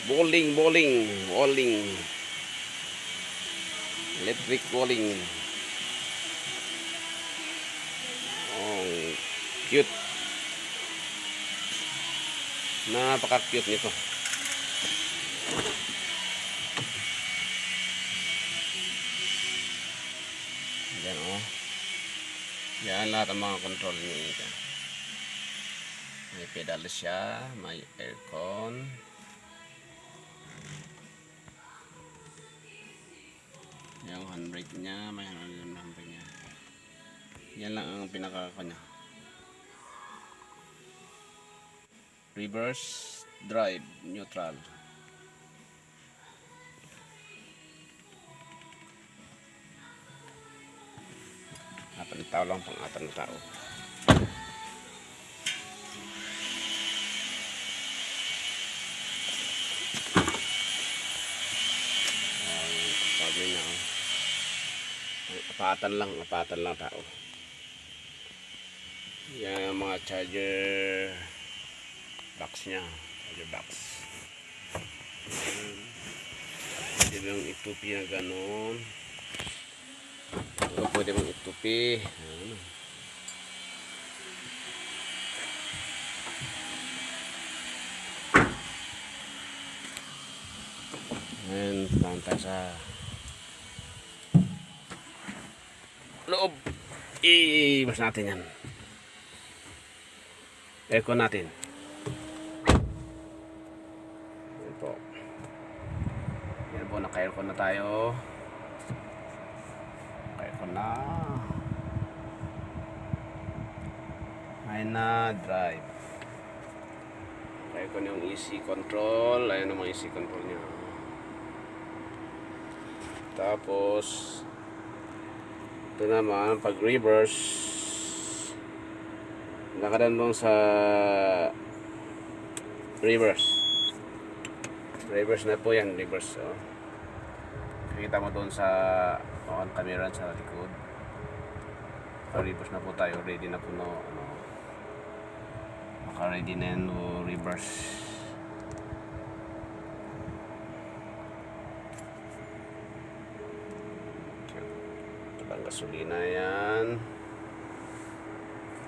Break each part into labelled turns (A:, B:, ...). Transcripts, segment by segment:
A: Bowling. Electric bowling. Oh, cute. Napaka-cute nito. Yan oh. Yan lahat ang mga control niya. May pedal siya, may aircon. Yung handbrake niya, may handbrake niya. Yan lang ang pinaka-kanya. Reverse, drive, neutral. Apat na tao lang, pang-apat na tao. Sabi niya, apatan lang tao. Yan ang mga charger box niya, charger box. Pwede bang itupi na ganon. Pwede bang itupi. Ayan, punta sa loob. Ibas natin yan. Aircon natin. Yan po. Yan po, naka-aircon na tayo. Naka-aircon na. Ayan na, drive. Naka-aircon yung easy control. Ayan ang mga easy control niya. Tapos ito naman pag reverse, nakadandong sa reverse na po yan. Reverse oh. Kita mo doon sa on camera sa likod. Reverse na po tayo, ready na po maka ready na yan reverse. Ang gasolina yan.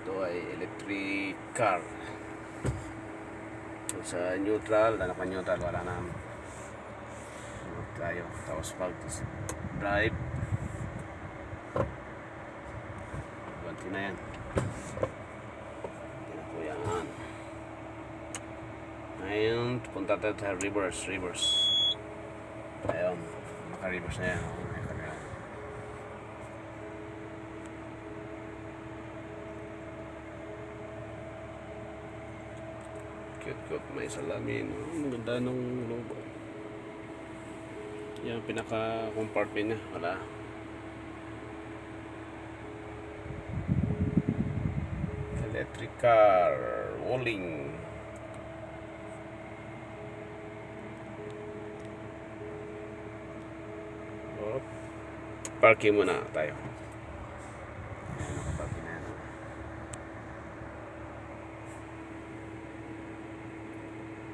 A: Ito ay electric car. Sa neutral, naka-neutral, wala na tayo. Tapos pag drive, ganti na yan. Ganti na po yan. Ngayon, punta tayo sa reverse. Ayun, maka-reverse na yan. Cute, may salamin. Ang ganda nung logo. Yan, pinaka-compartment niya. Wala. Electric car. Rolling. Parking muna tayo.